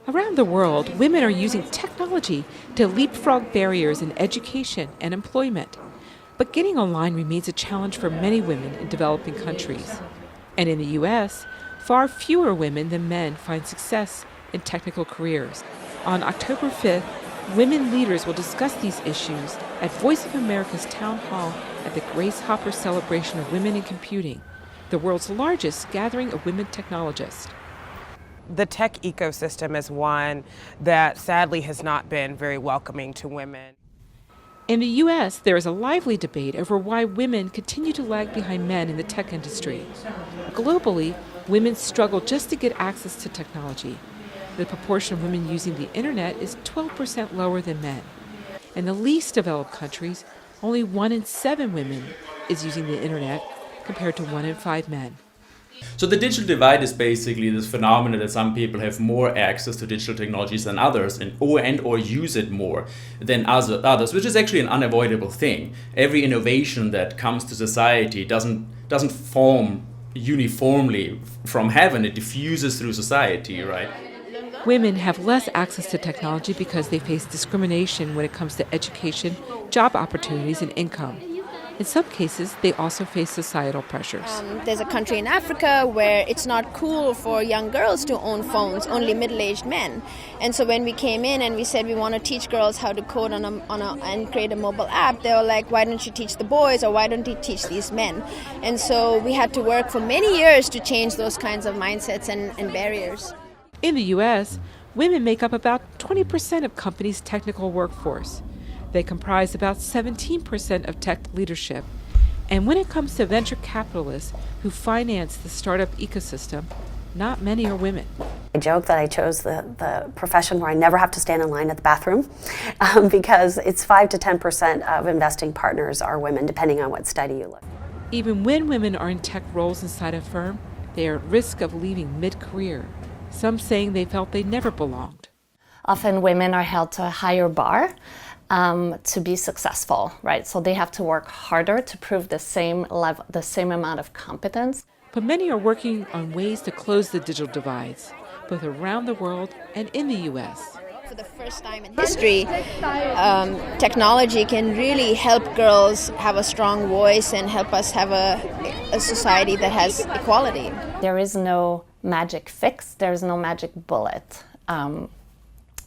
Around the world, women are using technology to leapfrog barriers in education and employment. But getting online remains a challenge for many women in developing countries. And in the U.S., far fewer women than men find success in technical careers. On October 5th, women leaders will discuss these issues at Voice of America's Town Hall at the Grace Hopper Celebration of Women in Computing, the world's largest gathering of women technologists. The tech ecosystem is one that sadly has not been very welcoming to women. In the U.S., there is a lively debate over why women continue to lag behind men in the tech industry. Globally, women struggle just to get access to technology. The proportion of women using the internet is 12% lower than men. In the least developed countries, only 1 in 7 women is using the internet, compared to 1 in 5 men. So the digital divide is basically this phenomenon that some people have more access to digital technologies than others or use it more than others, which is actually an unavoidable thing. Every innovation that comes to society doesn't form uniformly from heaven, it diffuses through society, right? Women have less access to technology because they face discrimination when it comes to education, job opportunities, and income. In some cases, they also face societal pressures. There's a country in Africa where it's not cool for young girls to own phones, only middle-aged men. And so when we came in and we said we want to teach girls how to code and create a mobile app, they were like, why don't you teach the boys, or why don't you teach these men? And so we had to work for many years to change those kinds of mindsets and barriers. In the U.S., women make up about 20% of companies' technical workforce. They comprise about 17% of tech leadership. And when it comes to venture capitalists who finance the startup ecosystem, not many are women. I joke that I chose the profession where I never have to stand in line at the bathroom because it's 5 to 10% of investing partners are women, depending on what study you look at. Even when women are in tech roles inside a firm, they are at risk of leaving mid-career, some saying they felt they never belonged. Often women are held to a higher bar to be successful, right? So they have to work harder to prove the same level, the same amount of competence. But many are working on ways to close the digital divides, both around the world and in the U.S. For the first time in history, technology can really help girls have a strong voice and help us have a society that has equality. There is no magic fix, there's no magic bullet.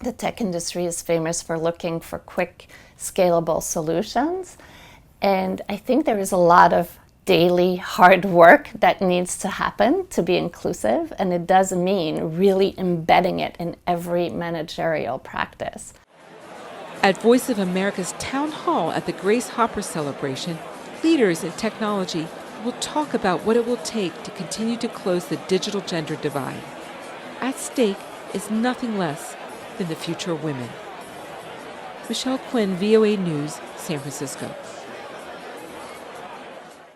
The tech industry is famous for looking for quick, scalable solutions. And I think there is a lot of daily hard work that needs to happen to be inclusive. And it does mean really embedding it in every managerial practice. At Voice of America's Town Hall at the Grace Hopper Celebration, leaders in technology will talk about what it will take to continue to close the digital gender divide. At stake is nothing less than the future of women. Michelle Quinn, VOA News, San Francisco.